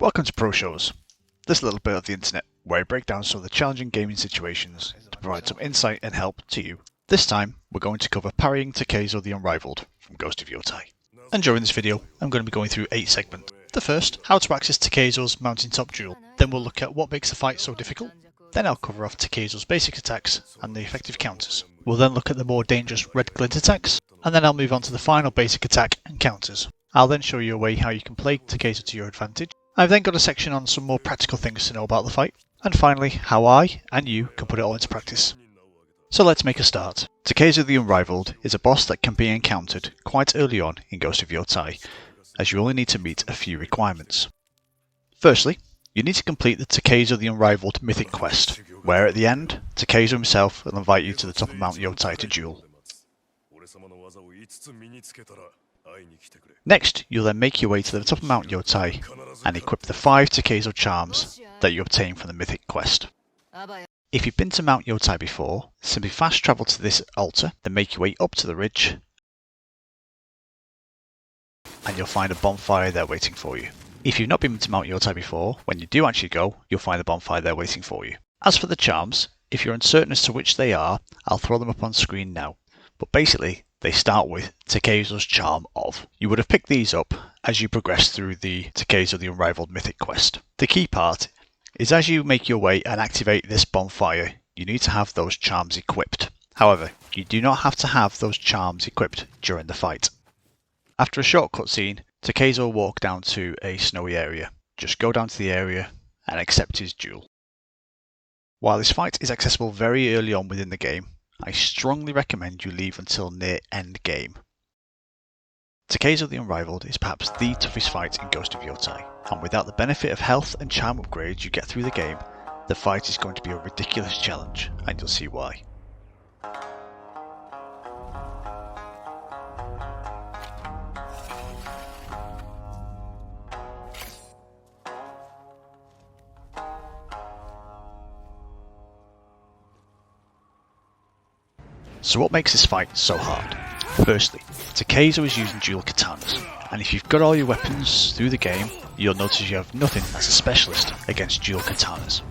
Welcome to Pro Shows, this little bit of the internet where I break down some of the challenging gaming situations to provide some insight and help to you. This time we're going to cover Parrying Takezo the Unrivalled from Ghost of Yotei. And during this video I'm going to be going through 8 segments. The first, how to access Takezo's mountaintop duel. Then we'll look at what makes the fight so difficult. Then I'll cover off Takezo's basic attacks and the effective counters. We'll then look at the more dangerous red glint attacks, and then I'll move on to the final basic attack and counters. I'll then show you a way how you can play Takezo to your advantage. I've then got a section on some more practical things to know about the fight, and finally how I and you can put it all into practice. So let's make a start. Takezo the Unrivalled is a boss that can be encountered quite early on in Ghost of Yotei, as you only need to meet a few requirements. Firstly, you need to complete the Takezo the Unrivalled mythic quest, where at the end, Takezo himself will invite you to the top of Mount Yotei to duel. Next, you'll then make your way to the top of Mount Yotei and equip the 5 Takezo charms that you obtain from the mythic quest. If you've been to Mount Yotei before, simply fast travel to this altar, then make your way up to the ridge, and you'll find a bonfire there waiting for you. If you've not been to Mount Yotei before, when you do actually go, you'll find the bonfire there waiting for you. As for the charms, if you're uncertain as to which they are, I'll throw them up on screen now. But basically, they start with Takezo's charm of. You would have picked these up as you progress through the Takezo the Unrivalled mythic quest. The key part is as you make your way and activate this bonfire, you need to have those charms equipped. However, you do not have to have those charms equipped during the fight. After a short cutscene, Takezo will walk down to a snowy area. Just go down to the area and accept his duel. While this fight is accessible very early on within the game, I strongly recommend you leave until near end game. Takezo the Unrivalled is perhaps the toughest fight in Ghost of Yotei, and without the benefit of health and charm upgrades you get through the game, the fight is going to be a ridiculous challenge, and you'll see why. So what makes this fight so hard? Firstly, Takezo is using dual katanas, and if you've got all your weapons through the game, you'll notice you have nothing as a specialist against dual katanas.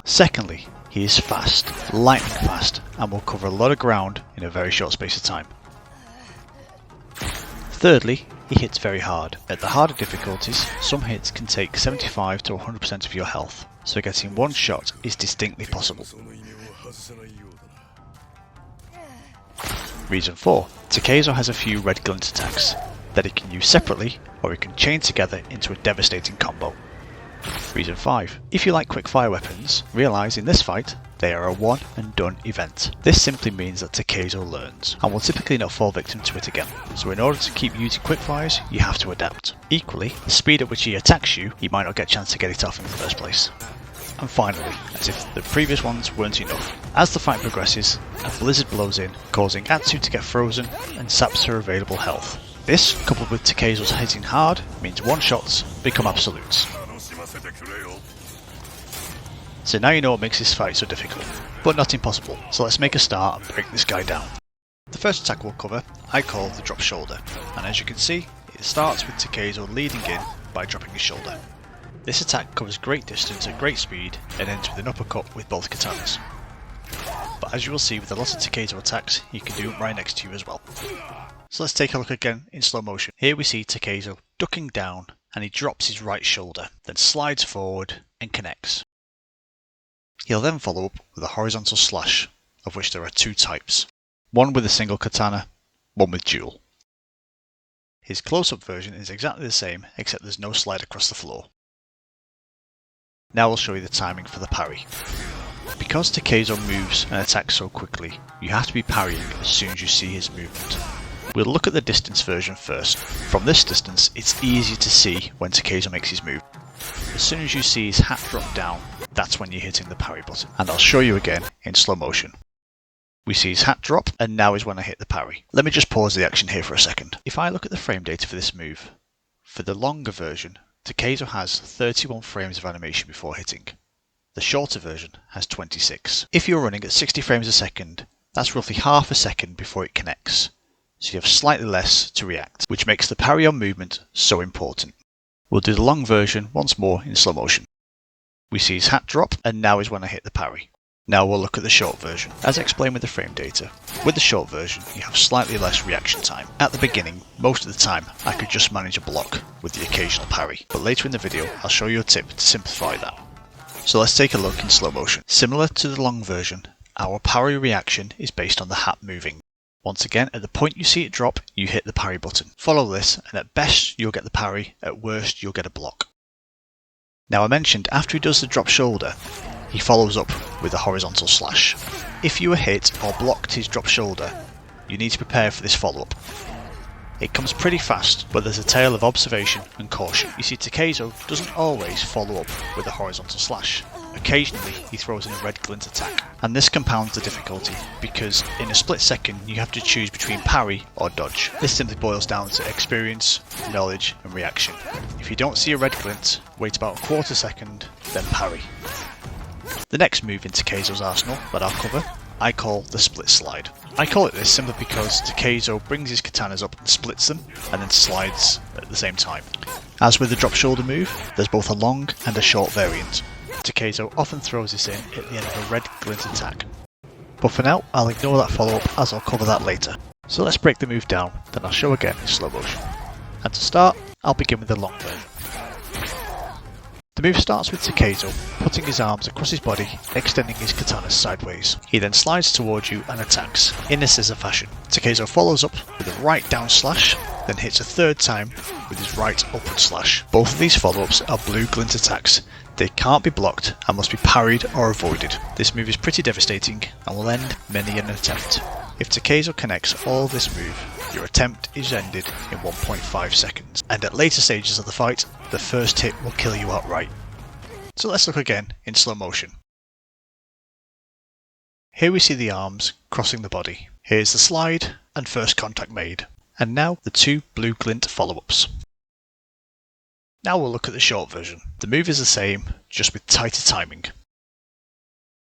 Secondly, he is fast, lightning fast, and will cover a lot of ground in a very short space of time. Thirdly, he hits very hard. At the harder difficulties, some hits can take 75 to 100% of your health, so getting one shot is distinctly possible. Reason 4. Takezo has a few red glint attacks that he can use separately or he can chain together into a devastating combo. Reason 5. If you like quick fire weapons, realise in this fight they are a one and done event. This simply means that Takezo learns and will typically not fall victim to it again, so in order to keep using quick fires you have to adapt. Equally, the speed at which he attacks you, you might not get a chance to get it off in the first place. And finally, as if the previous ones weren't enough, as the fight progresses, a blizzard blows in, causing Atsu to get frozen and saps her available health. This, coupled with Takezo's hitting hard, means one-shots become absolutes. So now you know what makes this fight so difficult, but not impossible, so let's make a start and break this guy down. The first attack we'll cover, I call the drop shoulder, and as you can see, it starts with Takezo leading in by dropping his shoulder. This attack covers great distance at great speed and ends with an uppercut with both katanas. But as you will see with a lot of Takezo attacks, you can do them right next to you as well. So let's take a look again in slow motion. Here we see Takezo ducking down and he drops his right shoulder, then slides forward and connects. He'll then follow up with a horizontal slash, of which there are 2 types. One with a single katana, one with dual. His close-up version is exactly the same except there's no slide across the floor. Now I'll show you the timing for the parry. Because Takezo moves and attacks so quickly, you have to be parrying as soon as you see his movement. We'll look at the distance version first. From this distance, it's easier to see when Takezo makes his move. As soon as you see his hat drop down, that's when you're hitting the parry button. And I'll show you again in slow motion. We see his hat drop, and now is when I hit the parry. Let me just pause the action here for a second. If I look at the frame data for this move, for the longer version, Takezo has 31 frames of animation before hitting. The shorter version has 26. If you're running at 60 frames a second, that's roughly half a second before it connects, so you have slightly less to react, which makes the parry on movement so important. We'll do the long version once more in slow motion. We see his hat drop, and now is when I hit the parry. Now we'll look at the short version. As explained with the frame data, with the short version you have slightly less reaction time. At the beginning, most of the time I could just manage a block with the occasional parry, but later in the video I'll show you a tip to simplify that. So let's take a look in slow motion. Similar to the long version, our parry reaction is based on the hat moving. Once again, at the point you see it drop, you hit the parry button. Follow this, and at best you'll get the parry, at worst you'll get a block. Now I mentioned after he does the drop shoulder, he follows up with a horizontal slash. If you were hit or blocked his drop shoulder, you need to prepare for this follow-up. It comes pretty fast, but there's a tale of observation and caution. You see, Takezo doesn't always follow up with a horizontal slash. Occasionally he throws in a red glint attack, and this compounds the difficulty because in a split second you have to choose between parry or dodge. This simply boils down to experience, knowledge and reaction. If you don't see a red glint, wait about a quarter second, then parry. The next move in Takezo's arsenal that I'll cover, I call the split slide. I call it this simply because Takezo brings his katanas up and splits them, and then slides at the same time. As with the drop shoulder move, there's both a long and a short variant. Takezo often throws this in at the end of a red glint attack. But for now, I'll ignore that follow-up as I'll cover that later. So let's break the move down, then I'll show again in slow motion. And to start, I'll begin with the long version. The move starts with Takezo putting his arms across his body, extending his katanas sideways. He then slides towards you and attacks, in a scissor fashion. Takezo follows up with a right down slash, then hits a third time with his right upward slash. Both of these follow-ups are blue glint attacks. They can't be blocked and must be parried or avoided. This move is pretty devastating and will end many an attempt. If Takezo connects all this move, your attempt is ended in 1.5 seconds, and at later stages of the fight, the first hit will kill you outright. So let's look again in slow motion. Here we see the arms crossing the body. Here's the slide and first contact made. And now the two blue glint follow-ups. Now we'll look at the short version. The move is the same, just with tighter timing.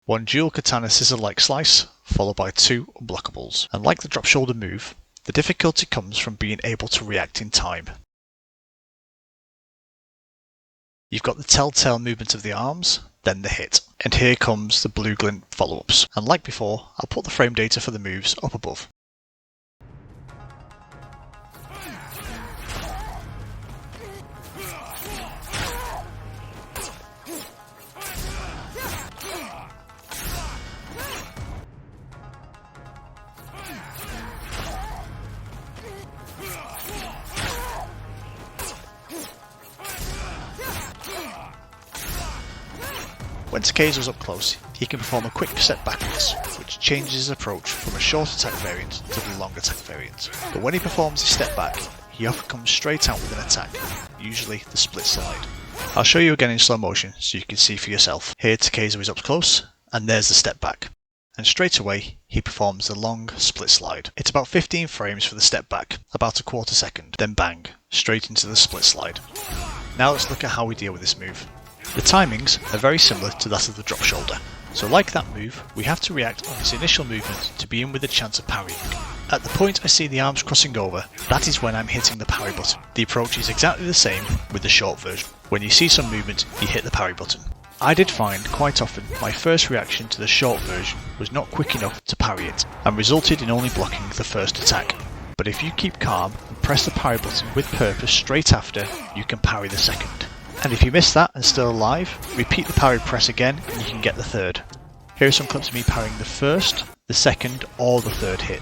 One dual katana scissor-like slice, followed by two unblockables. And like the drop shoulder move, the difficulty comes from being able to react in time. You've got the telltale movement of the arms, then the hit. And here comes the blue glint follow-ups. And like before, I'll put the frame data for the moves up above. When Takezo's up close, he can perform a quick step backwards, which changes his approach from a short attack variant to the long attack variant. But when he performs his step back, he often comes straight out with an attack, usually the split slide. I'll show you again in slow motion so you can see for yourself. Here Takezo is up close, and there's the step back. And straight away, he performs the long split slide. It's about 15 frames for the step back, about a quarter second, then bang, straight into the split slide. Now let's look at how we deal with this move. The timings are very similar to that of the drop shoulder. So like that move, we have to react on this initial movement to be in with a chance of parrying. At the point I see the arms crossing over, that is when I'm hitting the parry button. The approach is exactly the same with the short version. When you see some movement, you hit the parry button. I did find quite often my first reaction to the short version was not quick enough to parry it, and resulted in only blocking the first attack. But if you keep calm and press the parry button with purpose straight after, you can parry the second. And if you miss that and still alive, repeat the parry press again and you can get the third. Here are some clips of me parrying the first, the second or the third hit.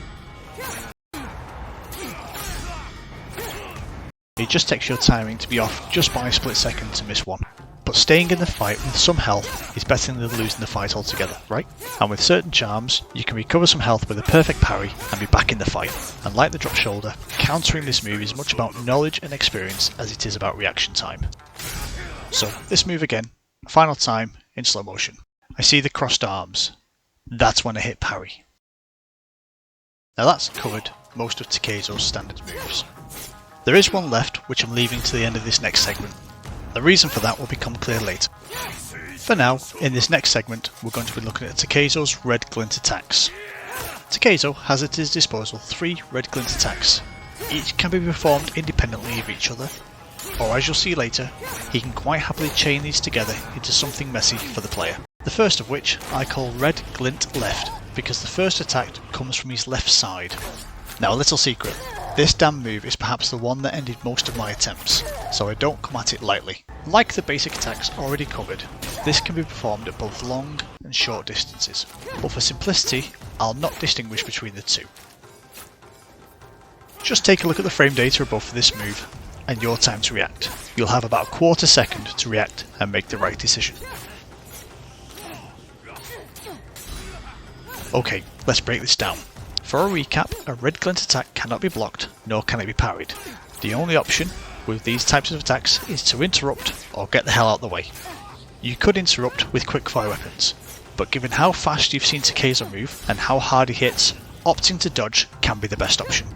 It just takes your timing to be off just by a split second to miss one. But staying in the fight with some health is better than losing the fight altogether, right? And with certain charms, you can recover some health with a perfect parry and be back in the fight. And like the drop shoulder, countering this move is much about knowledge and experience as it is about reaction time. So this move again, final time in slow motion. I see the crossed arms. That's when I hit parry. Now that's covered most of Takezo's standard moves. There is one left which I'm leaving to the end of this next segment. The reason for that will become clear later. For now, in this next segment, we're going to be looking at Takezo's red glint attacks. Takezo has at his disposal 3 red glint attacks. Each can be performed independently of each other, or as you'll see later, he can quite happily chain these together into something messy for the player. The first of which I call Red Glint Left, because the first attack comes from his left side. Now a little secret, this damn move is perhaps the one that ended most of my attempts, so I don't come at it lightly. Like the basic attacks already covered, this can be performed at both long and short distances, but for simplicity I'll not distinguish between the two. Just take a look at the frame data above for this move, and your time to react. You'll have about a quarter second to react and make the right decision. Okay, let's break this down. For a recap, a red glint attack cannot be blocked, nor can it be parried. The only option with these types of attacks is to interrupt or get the hell out of the way. You could interrupt with quickfire weapons, but given how fast you've seen Takezo move and how hard he hits, opting to dodge can be the best option.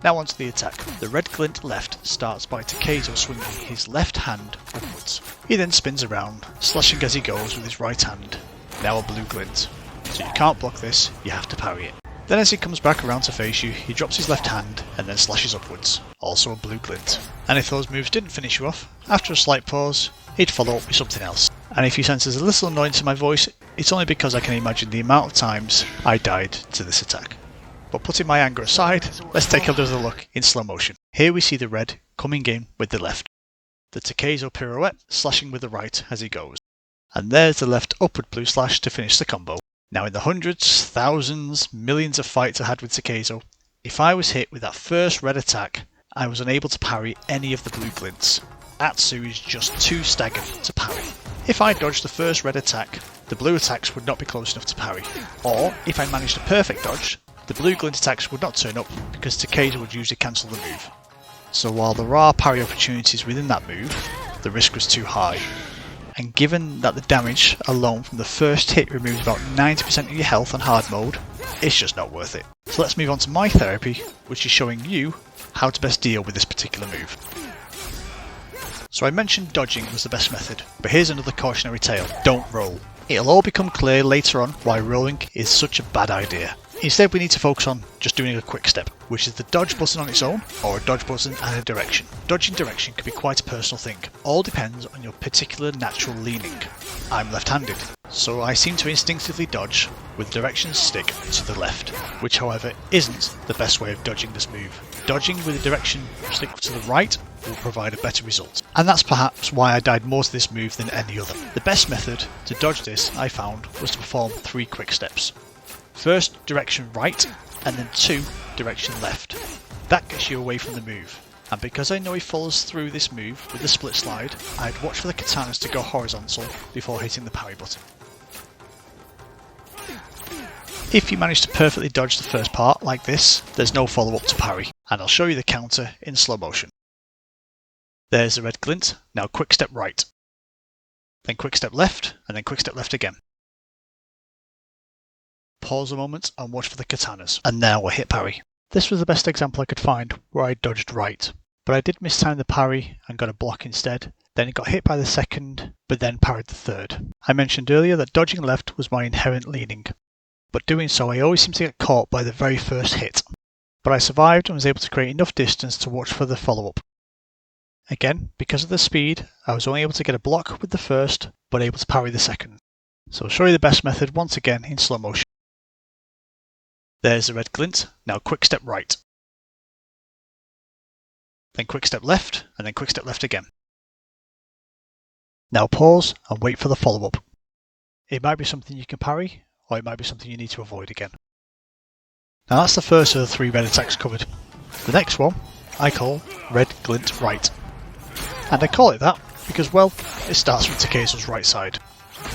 Now onto the attack. The red glint left starts by Takezo swinging his left hand upwards. He then spins around, slashing as he goes with his right hand, now a blue glint. So you can't block this, you have to parry it. Then as he comes back around to face you, he drops his left hand and then slashes upwards, also a blue glint. And if those moves didn't finish you off, after a slight pause, he'd follow up with something else. And if you sense there's a little annoyance in my voice, it's only because I can imagine the amount of times I died to this attack. But putting my anger aside, let's take a little look in slow motion. Here we see the red coming in with the left. The Takezo pirouette slashing with the right as he goes. And there's the left upward blue slash to finish the combo. Now in the hundreds, thousands, millions of fights I had with Takezo, if I was hit with that first red attack, I was unable to parry any of the blue glints. Atsu is just too staggered to parry. If I dodged the first red attack, the blue attacks would not be close enough to parry. Or, if I managed a perfect dodge, the blue glint attacks would not turn up because Takezo would usually cancel the move. So while there are parry opportunities within that move, the risk was too high. And given that the damage alone from the first hit removes about 90% of your health on hard mode, it's just not worth it. So let's move on to my therapy, which is showing you how to best deal with this particular move. So I mentioned dodging was the best method, but here's another cautionary tale: don't roll. It'll all become clear later on why rolling is such a bad idea. Instead we need to focus on just doing a quick step, which is the dodge button on its own, or a dodge button and a direction. Dodging direction can be quite a personal thing, all depends on your particular natural leaning. I'm left-handed, so I seem to instinctively dodge with direction stick to the left, which however isn't the best way of dodging this move. Dodging with the direction stick to the right will provide a better result, and that's perhaps why I died more to this move than any other. The best method to dodge this, I found, was to perform 3 quick steps. First, direction right, and then 2, direction left. That gets you away from the move. And because I know he follows through this move with the split slide, I'd watch for the katanas to go horizontal before hitting the parry button. If you manage to perfectly dodge the first part, like this, there's no follow-up to parry, and I'll show you the counter in slow motion. There's the red glint, now quick step right. Then quick step left, and then quick step left again. Pause a moment and watch for the katanas, and now a hit parry. This was the best example I could find where I dodged right, but I did mistime the parry and got a block instead. Then it got hit by the second, but then parried the third. I mentioned earlier that dodging left was my inherent leaning, but doing so I always seem to get caught by the very first hit. But I survived and was able to create enough distance to watch for the follow-up. Again, because of the speed, I was only able to get a block with the first, but able to parry the second. So I'll show you the best method once again in slow motion. There's the red glint, now quick step right. Then quick step left, and then quick step left again. Now pause and wait for the follow-up. It might be something you can parry, or it might be something you need to avoid again. Now that's the first of the 3 red attacks covered. The next one I call red glint right. And I call it that because, well, it starts with Takezo's right side.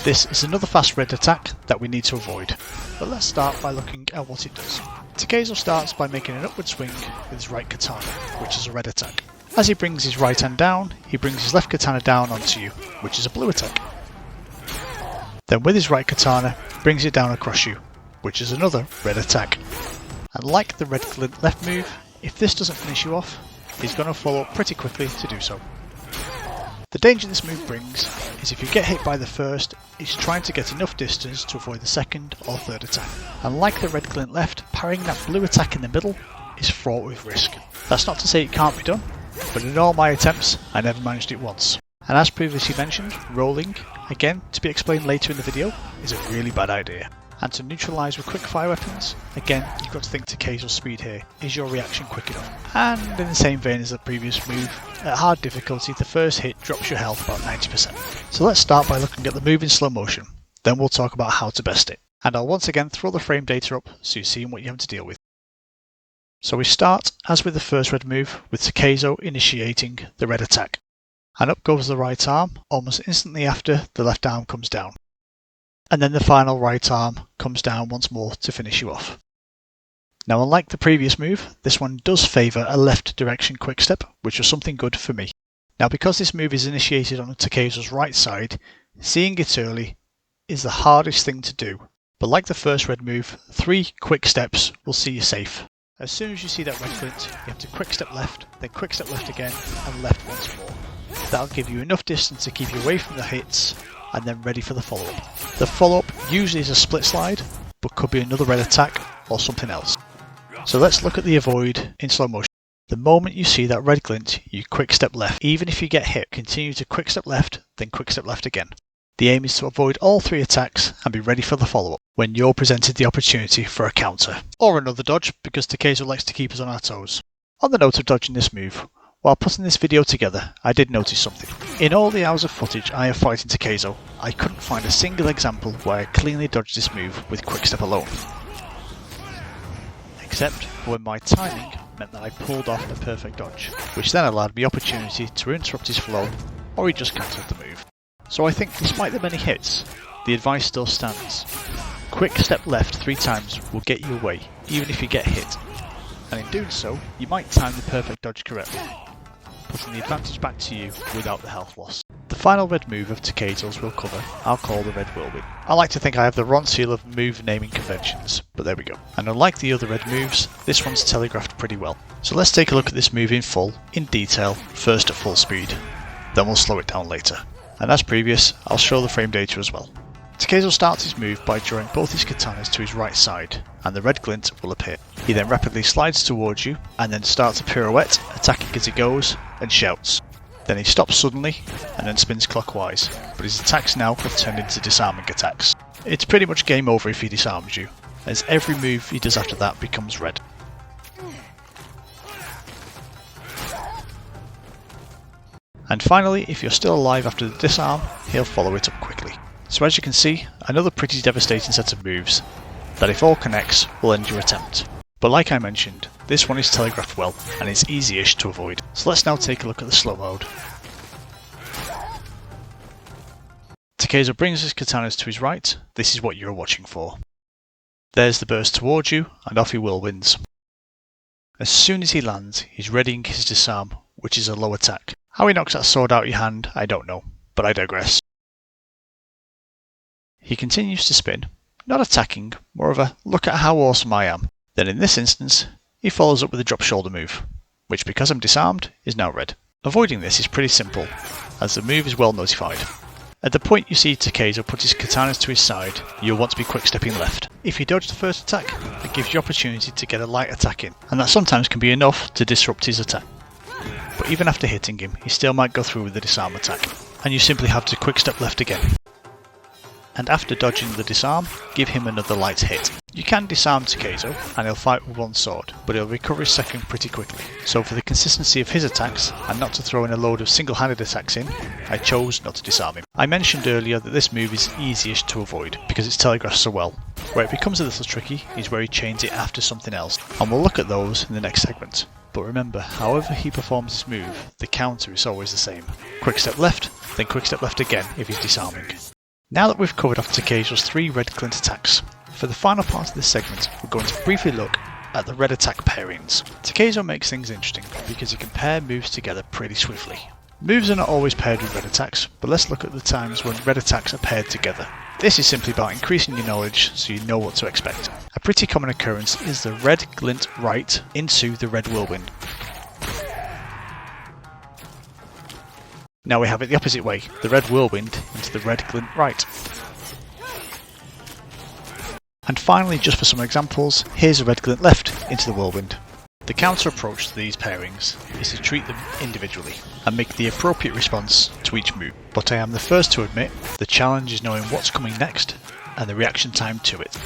This is another fast red attack that we need to avoid, but let's start by looking at what it does. Takezo starts by making an upward swing with his right katana, which is a red attack. As he brings his right hand down, he brings his left katana down onto you, which is a blue attack. Then with his right katana, brings it down across you, which is another red attack. And like the red glint left move, if this doesn't finish you off, he's going to follow up pretty quickly to do so. The danger this move brings is if you get hit by the first, it's trying to get enough distance to avoid the second or third attack. And like the red glint left, parrying that blue attack in the middle is fraught with risk. That's not to say it can't be done, but in all my attempts, I never managed it once. And as previously mentioned, rolling, again to be explained later in the video, is a really bad idea. And to neutralise with quick fire weapons, again you've got to think Takezo's speed here. Is your reaction quick enough? And in the same vein as the previous move, at hard difficulty the first hit drops your health about 90%. So let's start by looking at the move in slow motion, then we'll talk about how to best it. And I'll once again throw the frame data up so you're seeing what you have to deal with. So we start, as with the first red move, with Takezo initiating the red attack. And up goes the right arm, almost instantly after the left arm comes down. And then the final right arm comes down once more to finish you off. Now unlike the previous move, this one does favour a left direction quick step, which was something good for me. Now because this move is initiated on Takezo's right side, seeing it early is the hardest thing to do. But like the first red move, 3 quick steps will see you safe. As soon as you see that red glint, you have to quick step left, then quick step left again, and left once more. That'll give you enough distance to keep you away from the hits, and then ready for the follow-up. The follow-up usually is a split slide, but could be another red attack or something else. So let's look at the avoid in slow motion. The moment you see that red glint, you quick step left. Even if you get hit, continue to quick step left, then quick step left again. The aim is to avoid all 3 attacks and be ready for the follow-up when you're presented the opportunity for a counter. Or another dodge, because Takezo likes to keep us on our toes. On the note of dodging this move, while putting this video together, I did notice something. In all the hours of footage I have fighting Takezo, I couldn't find a single example where I cleanly dodged this move with quickstep alone. Except for when my timing meant that I pulled off a perfect dodge, which then allowed me opportunity to interrupt his flow, or he just cancelled the move. So I think despite the many hits, the advice still stands. Quick step left 3 times will get you away, even if you get hit. And in doing so, you might time the perfect dodge correctly, putting the advantage back to you without the health loss. The final red move of Takezo's we'll cover, I'll call the red whirlwind. I like to think I have the Ron seal of move naming conventions, but there we go. And unlike the other red moves, this one's telegraphed pretty well. So let's take a look at this move in full, in detail, first at full speed. Then we'll slow it down later. And as previous, I'll show the frame data as well. Takezo starts his move by drawing both his katanas to his right side, and the red glint will appear. He then rapidly slides towards you, and then starts a pirouette, attacking as he goes, and shouts. Then he stops suddenly, and then spins clockwise, but his attacks now have turned into disarming attacks. It's pretty much game over if he disarms you, as every move he does after that becomes red. And finally, if you're still alive after the disarm, he'll follow it up quickly. So as you can see, another pretty devastating set of moves that if all connects will end your attempt. But like I mentioned, this one is telegraphed well and is easy-ish to avoid. So let's now take a look at the slow mode. Takezo brings his katanas to his right, this is what you're watching for. There's the burst towards you, and off he whirlwinds. As soon as he lands, he's readying his disarm, which is a low attack. How he knocks that sword out of your hand, I don't know, but I digress. He continues to spin, not attacking, more of a look at how awesome I am. Then in this instance, he follows up with a drop shoulder move, which because I'm disarmed, is now red. Avoiding this is pretty simple, as the move is well notified. At the point you see Takezo put his katanas to his side, you'll want to be quick stepping left. If you dodge the first attack, it gives you opportunity to get a light attack in, and that sometimes can be enough to disrupt his attack. But even after hitting him, he still might go through with the disarm attack, and you simply have to quick step left again. And after dodging the disarm, give him another light hit. You can disarm Takezo, and he'll fight with one sword, but he'll recover his second pretty quickly. So for the consistency of his attacks, and not to throw in a load of single-handed attacks in, I chose not to disarm him. I mentioned earlier that this move is easiest to avoid, because it's telegraphed so well. Where it becomes a little tricky is where he chains it after something else, and we'll look at those in the next segment. But remember, however he performs this move, the counter is always the same. Quick step left, then quick step left again if he's disarming. Now that we've covered off Takezo's 3 red glint attacks, for the final part of this segment we're going to briefly look at the red attack pairings. Takezo makes things interesting because he can pair moves together pretty swiftly. Moves are not always paired with red attacks, but let's look at the times when red attacks are paired together. This is simply about increasing your knowledge so you know what to expect. A pretty common occurrence is the red glint right into the red whirlwind. Now we have it the opposite way, the red whirlwind into the red glint right. And finally, just for some examples, here's a red glint left into the whirlwind. The counter approach to these pairings is to treat them individually and make the appropriate response to each move, but I am the first to admit the challenge is knowing what's coming next and the reaction time to it.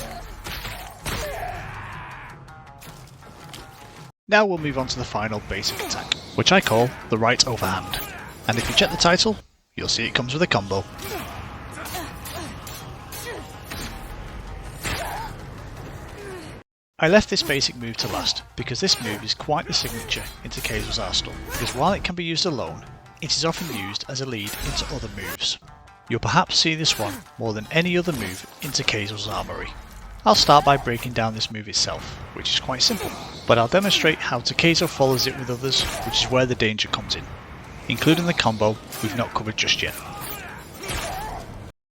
Now we'll move on to the final basic attack, which I call the right overhand, and if you check the title, you'll see it comes with a combo. I left this basic move to last because this move is quite the signature in Takezo's arsenal, because while it can be used alone, it is often used as a lead into other moves. You'll perhaps see this one more than any other move in Takezo's armoury. I'll start by breaking down this move itself, which is quite simple, but I'll demonstrate how Takezo follows it with others, which is where the danger comes in, including the combo we've not covered just yet.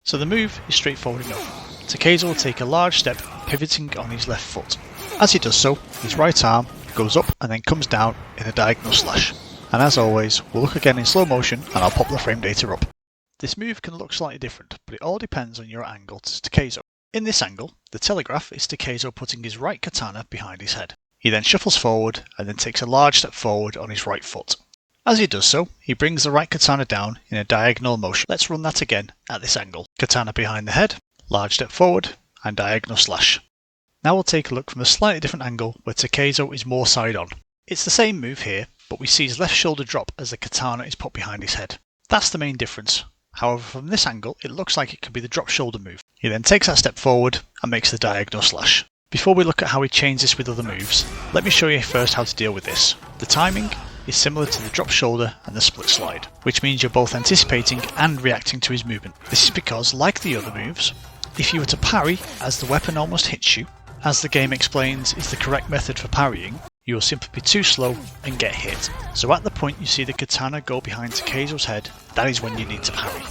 So the move is straightforward enough. Takezo will take a large step, pivoting on his left foot. As he does so, his right arm goes up and then comes down in a diagonal slash. And as always, we'll look again in slow motion and I'll pop the frame data up. This move can look slightly different, but it all depends on your angle to Takezo. In this angle, the telegraph is Takezo putting his right katana behind his head. He then shuffles forward and then takes a large step forward on his right foot. As he does so, he brings the right katana down in a diagonal motion. Let's run that again at this angle. Katana behind the head, large step forward, and diagonal slash. Now we'll take a look from a slightly different angle where Takezo is more side on. It's the same move here, but we see his left shoulder drop as the katana is put behind his head. That's the main difference. However, from this angle, it looks like it could be the drop shoulder move. He then takes that step forward and makes the diagonal slash. Before we look at how he chains this with other moves, let me show you first how to deal with this. The timing is similar to the drop shoulder and the split slide, which means you're both anticipating and reacting to his movement. This is because, like the other moves, if you were to parry as the weapon almost hits you, as the game explains is the correct method for parrying, you will simply be too slow and get hit. So at the point you see the katana go behind Takezo's head, that is when you need to parry.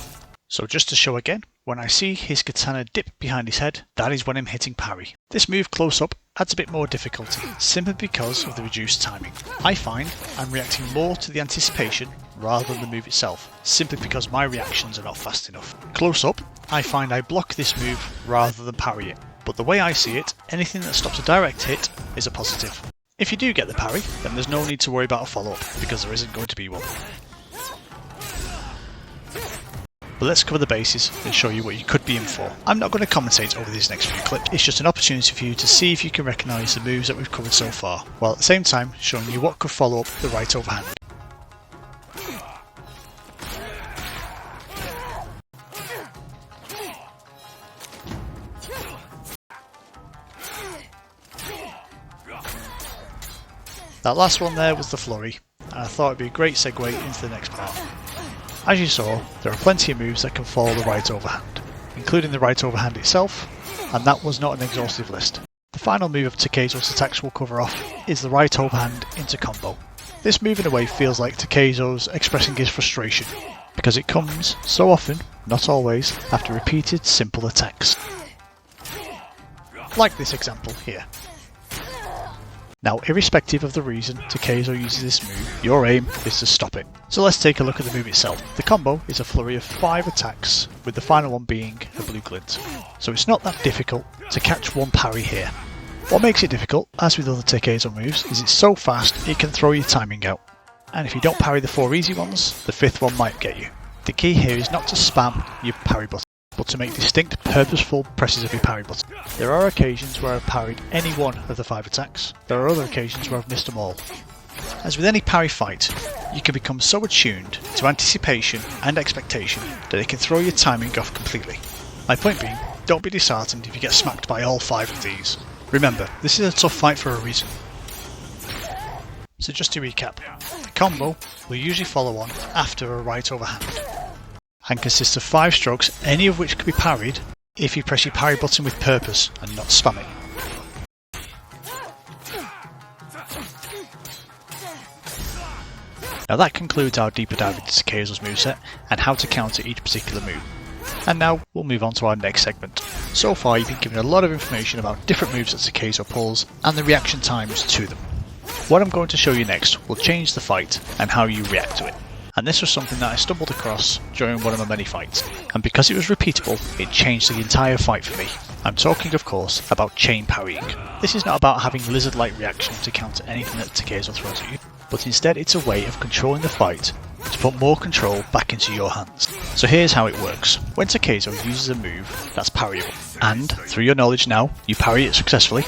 So just to show again, when I see his katana dip behind his head, that is when I'm hitting parry. This move close up adds a bit more difficulty, simply because of the reduced timing. I find I'm reacting more to the anticipation rather than the move itself, simply because my reactions are not fast enough. Close up, I find I block this move rather than parry it, but the way I see it, anything that stops a direct hit is a positive. If you do get the parry, then there's no need to worry about a follow-up, because there isn't going to be one. But let's cover the bases and show you what you could be in for. I'm not going to commentate over these next few clips, it's just an opportunity for you to see if you can recognise the moves that we've covered so far, while at the same time showing you what could follow up the right overhand. That last one there was the flurry, and I thought it would be a great segue into the next part. As you saw, there are plenty of moves that can follow the right overhand, including the right overhand itself, and that was not an exhaustive list. The final move of Takezo's attacks we'll cover off is the right overhand into combo. This move in a way feels like Takezo's expressing his frustration, because it comes so often, not always, after repeated simple attacks. Like this example here. Now, irrespective of the reason Takezo uses this move, your aim is to stop it. So let's take a look at the move itself. The combo is a flurry of 5 attacks, with the final one being a blue glint. So it's not that difficult to catch one parry here. What makes it difficult, as with other Takezo moves, is it's so fast it can throw your timing out. And if you don't parry the 4 easy ones, the 5th one might get you. The key here is not to spam your parry button, but to make distinct, purposeful presses of your parry button. There are occasions where I've parried any one of the 5 attacks. There are other occasions where I've missed them all. As with any parry fight, you can become so attuned to anticipation and expectation that it can throw your timing off completely. My point being, don't be disheartened if you get smacked by all 5 of these. Remember, this is a tough fight for a reason. So just to recap, the combo will usually follow on after a right overhand, and consists of 5 strokes, any of which can be parried if you press your parry button with purpose and not spam it. Now that concludes our deeper dive into Takezo's moveset and how to counter each particular move. And now we'll move on to our next segment. So far you've been given a lot of information about different moves that Takezo pulls and the reaction times to them. What I'm going to show you next will change the fight and how you react to it. And this was something that I stumbled across during one of my many fights, and because it was repeatable, it changed the entire fight for me. I'm talking of course about chain parrying. This is not about having lizard-like reaction to counter anything that Takezo throws at you, but instead it's a way of controlling the fight to put more control back into your hands. So here's how it works. When Takezo uses a move that's parryable, and through your knowledge now, you parry it successfully,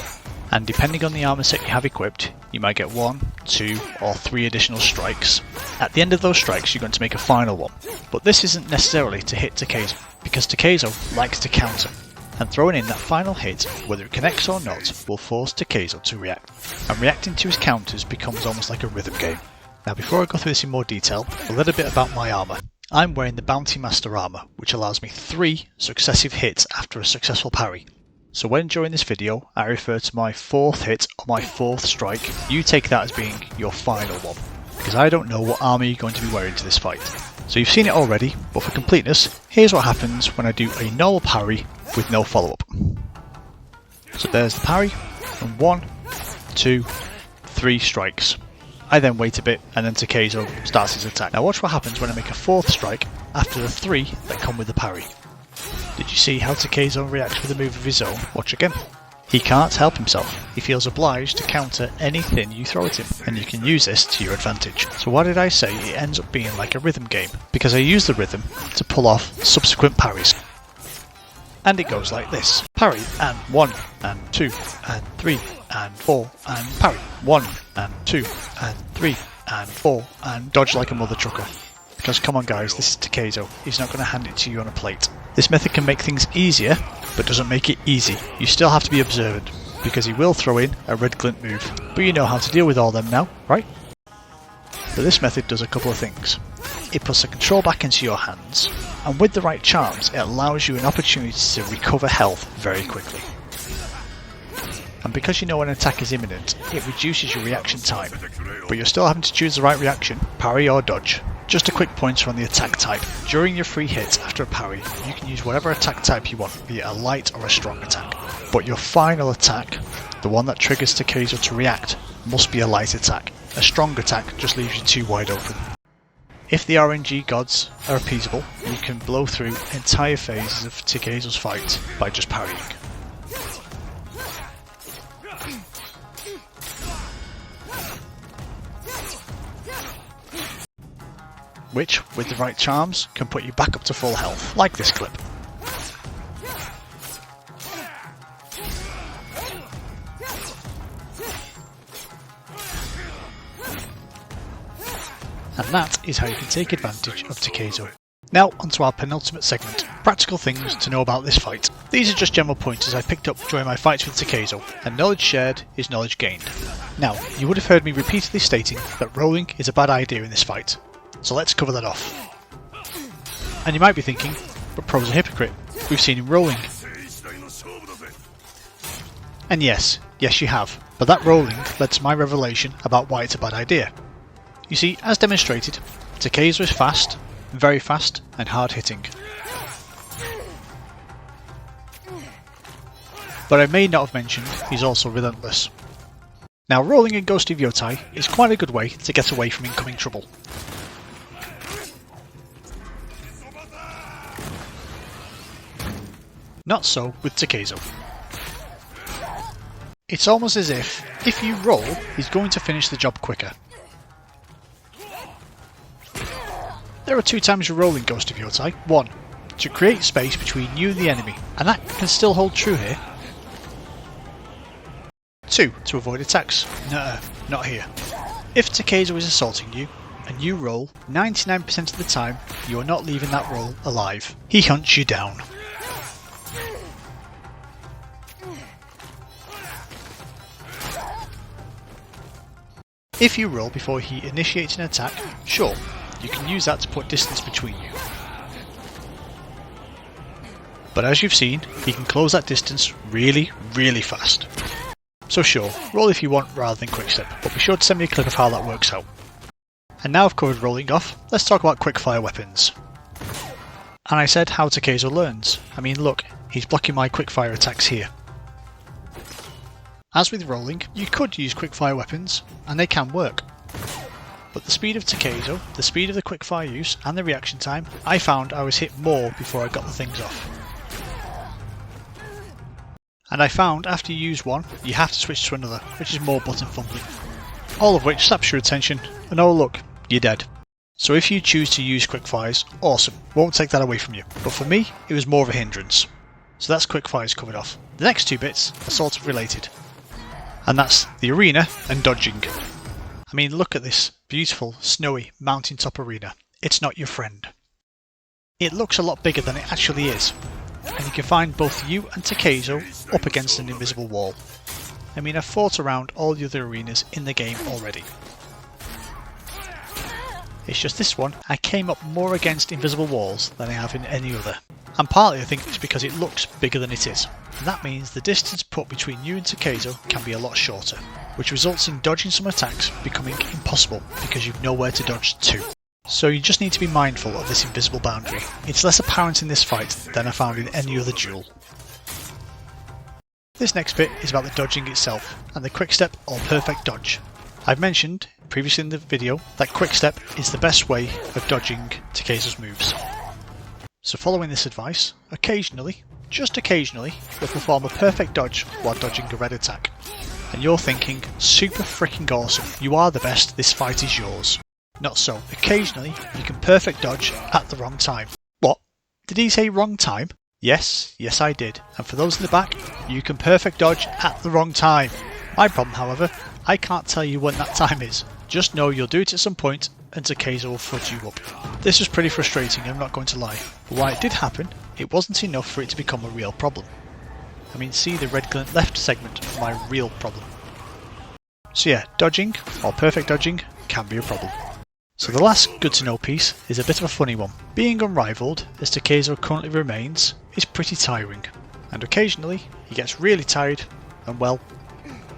and depending on the armor set you have equipped, you might get 1, 2 or 3 additional strikes. At the end of those strikes you're going to make a final one, but this isn't necessarily to hit Takezo, because Takezo likes to counter, and throwing in that final hit, whether it connects or not, will force Takezo to react, and reacting to his counters becomes almost like a rhythm game. Now before I go through this in more detail, a little bit about my armour. I'm wearing the Bounty Master armour, which allows me 3 successive hits after a successful parry. So when during this video I refer to my 4th hit or my 4th strike, you take that as being your final one, because I don't know what armour you're going to be wearing to this fight. So you've seen it already, but for completeness, here's what happens when I do a normal parry with no follow-up. So there's the parry, and 1, 2, 3 strikes. I then wait a bit and then Takezo starts his attack. Now watch what happens when I make a 4th strike after the 3 that come with the parry. Did you see how Takezo reacts with a move of his own? Watch again. He can't help himself. He feels obliged to counter anything you throw at him, and you can use this to your advantage. So why did I say it ends up being like a rhythm game? Because I use the rhythm to pull off subsequent parries. And it goes like this. Parry, and 1, and 2, and 3, and 4, and parry. 1, and 2, and 3, and 4, and dodge like a mother trucker. Because come on guys, this is Takezo. He's not going to hand it to you on a plate. This method can make things easier, but doesn't make it easy. You still have to be observant, because he will throw in a red glint move. But you know how to deal with all them now, right? But this method does a couple of things. It puts the control back into your hands, and with the right charms, it allows you an opportunity to recover health very quickly. And because you know an attack is imminent, it reduces your reaction time, but you're still having to choose the right reaction, parry or dodge. Just a quick pointer on the attack type. During your free hits after a parry, you can use whatever attack type you want, be it a light or a strong attack. But your final attack, the one that triggers Takezo to react, must be a light attack. A strong attack just leaves you too wide open. If the RNG gods are appeasable, you can blow through entire phases of Takezo's fight by just parrying. Which, with the right charms, can put you back up to full health, like this clip. And that is how you can take advantage of Takezo. Now onto our penultimate segment, practical things to know about this fight. These are just general pointers I picked up during my fights with Takezo, and knowledge shared is knowledge gained. Now, you would have heard me repeatedly stating that rolling is a bad idea in this fight. So let's cover that off. And you might be thinking, but Pro's a hypocrite. We've seen him rolling. And yes you have. But that rolling led to my revelation about why it's a bad idea. You see, as demonstrated, Takezo is fast, very fast, and hard hitting. But I may not have mentioned he's also relentless. Now rolling in Ghost of Yotei is quite a good way to get away from incoming trouble. Not so with Takezo. It's almost as if you roll, he's going to finish the job quicker. There are 2 times you roll in Ghost of Yotei. 1, to create space between you and the enemy, and that can still hold true here. 2, to avoid attacks. No, not here. If Takezo is assaulting you, and you roll, 99% of the time, you are not leaving that roll alive. He hunts you down. If you roll before he initiates an attack, sure, you can use that to put distance between you. But as you've seen, he can close that distance really, really fast. So sure, roll if you want rather than quickstep, but be sure to send me a clip of how that works out. And now I've covered rolling off, let's talk about quickfire weapons. And I said how Takezo learns. I mean look, he's blocking my quickfire attacks here. As with rolling, you could use quickfire weapons, and they can work. But the speed of Takezo, the speed of the quickfire use, and the reaction time, I found I was hit more before I got the things off. And I found after you use one, you have to switch to another, which is more button fumbling. All of which saps your attention, and oh look, you're dead. So if you choose to use quickfires, awesome, won't take that away from you. But for me, it was more of a hindrance. So that's quickfires covered off. The next two bits are sort of related. And that's the arena and dodging. I mean, look at this beautiful, snowy, mountaintop arena. It's not your friend. It looks a lot bigger than it actually is. And you can find both you and Takezo up against an invisible wall. I mean, I've fought around all the other arenas in the game already. It's just this one, I came up more against invisible walls than I have in any other. And partly I think it's because it looks bigger than it is. And that means the distance put between you and Takezo can be a lot shorter, which results in dodging some attacks becoming impossible because you've nowhere to dodge to. So you just need to be mindful of this invisible boundary. It's less apparent in this fight than I found in any other duel. This next bit is about the dodging itself, and the quickstep or perfect dodge. I've mentioned previously in the video that quickstep is the best way of dodging Takezo's moves. So following this advice, occasionally, just occasionally, you'll perform a perfect dodge while dodging a red attack. And you're thinking, super freaking awesome, you are the best, this fight is yours. Not so. Occasionally, you can perfect dodge at the wrong time. What? Did he say wrong time? Yes, I did. And for those in the back, you can perfect dodge at the wrong time. My problem, however, I can't tell you when that time is. Just know you'll do it at some point and Takezo will fudge you up. This was pretty frustrating, I'm not going to lie. But while it did happen, it wasn't enough for it to become a real problem. I mean, see the red glint left segment of my real problem. So yeah, dodging, or perfect dodging, can be a problem. So the last good to know piece is a bit of a funny one. Being unrivaled, as Takezo currently remains, is pretty tiring. And occasionally, he gets really tired and, well,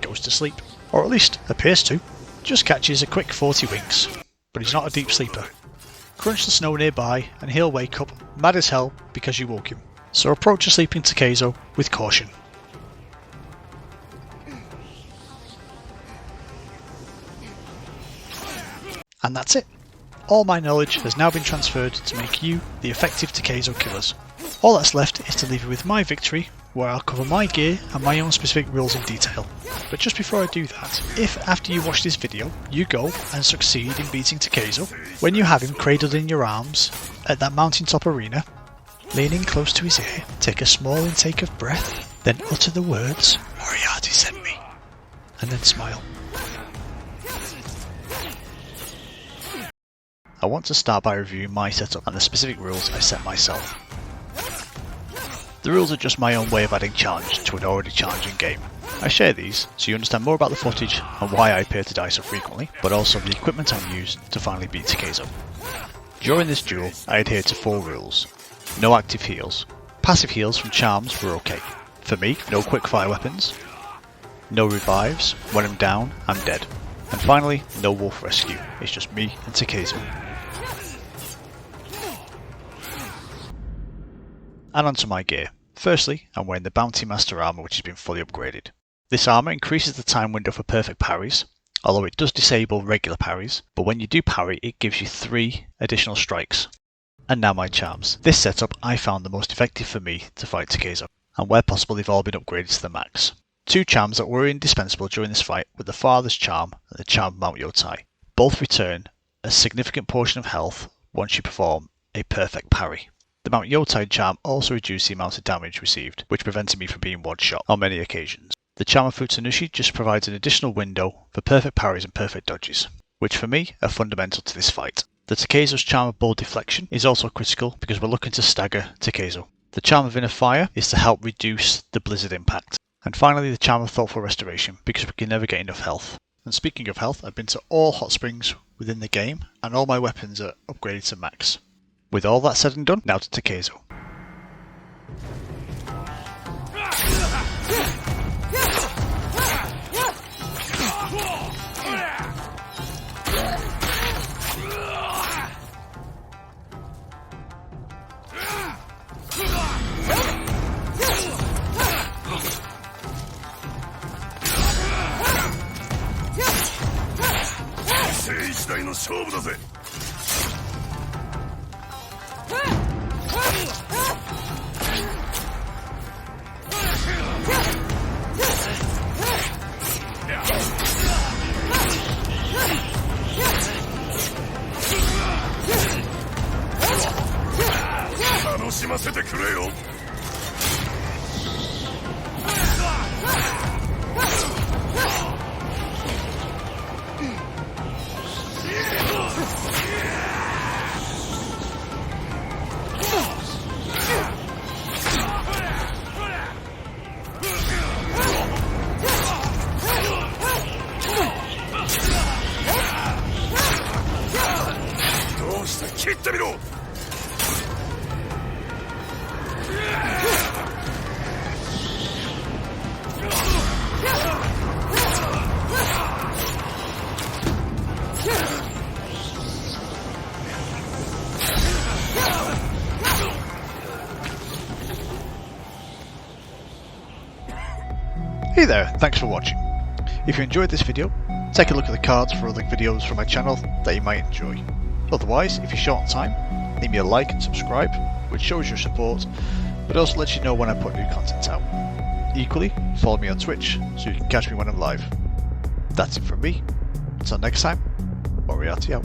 goes to sleep. Or at least appears to. Just catches a quick 40 winks. But he's not a deep sleeper. Crunch the snow nearby and he'll wake up mad as hell because you woke him. So approach a sleeping Takezo with caution. And that's it. All my knowledge has now been transferred to make you the effective Takezo killers. All that's left is to leave you with my victory, where I'll cover my gear and my own specific rules in detail. But just before I do that, if after you watch this video, you go and succeed in beating Takezo, when you have him cradled in your arms at that mountaintop arena, leaning close to his ear, take a small intake of breath, then utter the words, "Moriarty sent me," and then smile. I want to start by reviewing my setup and the specific rules I set myself. The rules are just my own way of adding challenge to an already challenging game. I share these so you understand more about the footage and why I appear to die so frequently, but also the equipment I used to finally beat Takezo. During this duel, I adhered to 4 rules. No active heals. Passive heals from charms were okay. For me, no quickfire weapons. No revives. When I'm down, I'm dead. And finally, no wolf rescue. It's just me and Takezo. And onto my gear. Firstly, I'm wearing the Bounty Master armor which has been fully upgraded. This armor increases the time window for perfect parries, although it does disable regular parries, but when you do parry it gives you 3 additional strikes. And now my charms. This setup I found the most effective for me to fight Takezo, and where possible they've all been upgraded to the max. 2 charms that were indispensable during this fight were the Father's Charm and the Charm of Mount Yotei. Both return a significant portion of health once you perform a perfect parry. The Mount Yotei charm also reduced the amount of damage received, which prevented me from being one-shot on many occasions. The charm of Futsunushi just provides an additional window for perfect parries and perfect dodges, which for me are fundamental to this fight. The Takezo's charm of bold deflection is also critical because we're looking to stagger Takezo. The charm of inner fire is to help reduce the blizzard impact. And finally the charm of thoughtful restoration because we can never get enough health. And speaking of health, I've been to all hot springs within the game and all my weapons are upgraded to max. With all that said and done, now to Takezo. Hey there, thanks for watching. If you enjoyed this video, take a look at the cards for other videos from my channel that you might enjoy. Otherwise, if you're short on time, leave me a like and subscribe, which shows your support, but also lets you know when I put new content out. Equally, follow me on Twitch so you can catch me when I'm live. That's it from me. Until next time, Moriarty out.